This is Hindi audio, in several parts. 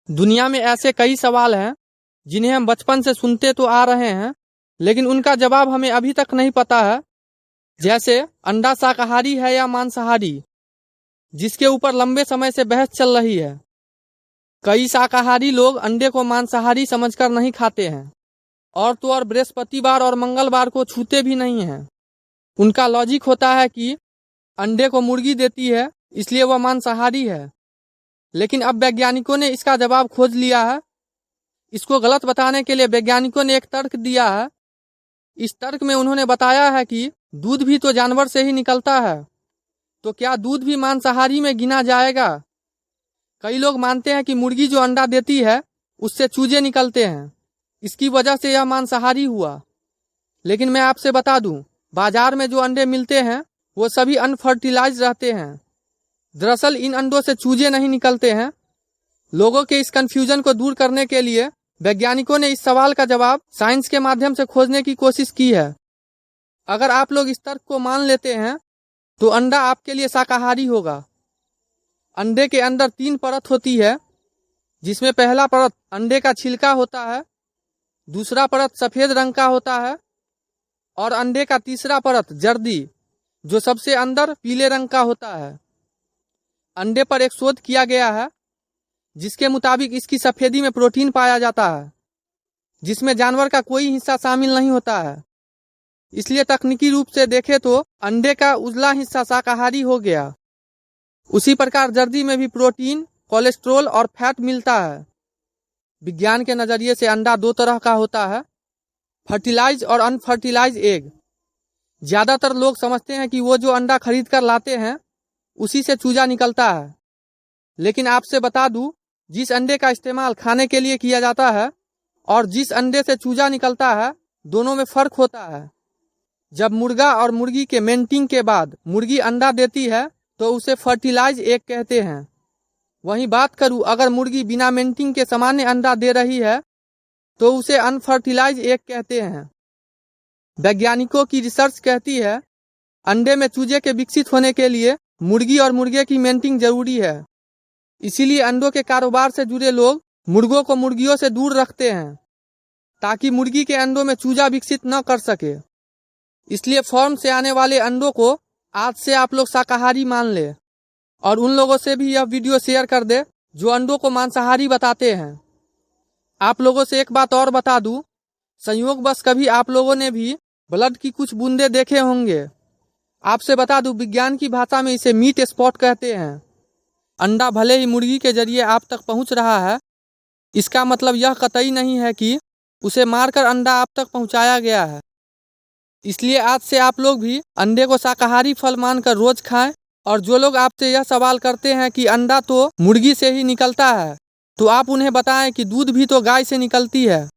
दुनिया में ऐसे कई सवाल हैं जिन्हें हम बचपन से सुनते तो आ रहे हैं, लेकिन उनका जवाब हमें अभी तक नहीं पता है। जैसे अंडा शाकाहारी है या मांसाहारी, जिसके ऊपर लंबे समय से बहस चल रही है। कई शाकाहारी लोग अंडे को मांसाहारी समझकर नहीं खाते हैं और तो और बृहस्पतिवार और मंगलवार को छूते भी नहीं हैं। उनका लॉजिक होता है कि अंडे को मुर्गी देती है इसलिए वह मांसाहारी है। लेकिन अब वैज्ञानिकों ने इसका जवाब खोज लिया है। इसको गलत बताने के लिए वैज्ञानिकों ने एक तर्क दिया है। इस तर्क में उन्होंने बताया है कि दूध भी तो जानवर से ही निकलता है, तो क्या दूध भी मांसाहारी में गिना जाएगा? कई लोग मानते हैं कि मुर्गी जो अंडा देती है उससे चूजे निकलते हैं, इसकी वजह से यह मांसाहारी हुआ। लेकिन मैं आपसे बता दूं, बाजार में जो अंडे मिलते हैं वो सभी अनफर्टिलाइज रहते हैं। दरअसल इन अंडों से चूजे नहीं निकलते हैं। लोगों के इस कंफ्यूजन को दूर करने के लिए वैज्ञानिकों ने इस सवाल का जवाब साइंस के माध्यम से खोजने की कोशिश की है। अगर आप लोग इस तर्क को मान लेते हैं तो अंडा आपके लिए शाकाहारी होगा। अंडे के अंदर 3 परत होती है, जिसमें पहला परत अंडे का छिलका होता है, दूसरा परत सफेद रंग का होता है और अंडे का तीसरा परत जर्दी, जो सबसे अंदर पीले रंग का होता है। अंडे पर एक शोध किया गया है जिसके मुताबिक इसकी सफेदी में प्रोटीन पाया जाता है, जिसमें जानवर का कोई हिस्सा शामिल नहीं होता है। इसलिए तकनीकी रूप से देखें तो अंडे का उजला हिस्सा शाकाहारी हो गया। उसी प्रकार जर्दी में भी प्रोटीन, कोलेस्ट्रॉल और फैट मिलता है। विज्ञान के नजरिए से अंडा 2 तरह का होता है, फर्टिलाइज और अनफर्टिलाइज एग। ज्यादातर लोग समझते हैं कि वो जो अंडा खरीद कर लाते हैं उसी से चूजा निकलता है। लेकिन आपसे बता दूं, जिस अंडे का इस्तेमाल खाने के लिए किया जाता है और जिस अंडे से चूजा निकलता है, दोनों में फर्क होता है। जब मुर्गा और मुर्गी के मेंटिंग के बाद मुर्गी अंडा देती है तो उसे फर्टिलाइज एग कहते हैं। वहीं बात करूं अगर मुर्गी बिना मेंटिंग के सामान्य अंडा दे रही है तो उसे अनफर्टिलाइज एग कहते हैं। वैज्ञानिकों की रिसर्च कहती है अंडे में चूजे के विकसित होने के लिए मुर्गी और मुर्गे की मेंटिंग जरूरी है। इसीलिए अंडों के कारोबार से जुड़े लोग मुर्गों को मुर्गियों से दूर रखते हैं ताकि मुर्गी के अंडों में चूजा विकसित न कर सके। इसलिए फार्म से आने वाले अंडों को आज से आप लोग शाकाहारी मान ले और उन लोगों से भी यह वीडियो शेयर कर दे जो अंडों को मांसाहारी बताते हैं। आप लोगों से एक बात और बता दूं, संयोगवश कभी आप लोगों ने भी ब्लड की कुछ बूंदे देखे होंगे। आपसे बता दूं, विज्ञान की भाषा में इसे मीट स्पॉट कहते हैं। अंडा भले ही मुर्गी के जरिए आप तक पहुंच रहा है, इसका मतलब यह कतई नहीं है कि उसे मारकर अंडा आप तक पहुंचाया गया है। इसलिए आज से आप लोग भी अंडे को शाकाहारी फल मानकर रोज खाएं। और जो लोग आपसे यह सवाल करते हैं कि अंडा तो मुर्गी से ही निकलता है, तो आप उन्हें बताएं कि दूध भी तो गाय से निकलती है,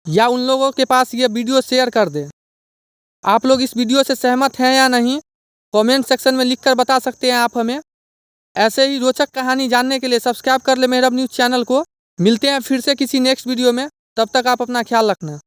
या उन लोगों के पास यह वीडियो शेयर कर दें। आप लोग इस वीडियो से सहमत हैं या नहीं, कमेंट सेक्शन में लिखकर बता सकते हैं आप हमें। ऐसे ही रोचक कहानी जानने के लिए सब्सक्राइब कर ले मेहरब न्यूज़ चैनल को। मिलते हैं फिर से किसी नेक्स्ट वीडियो में, तब तक आप अपना ख्याल रखना।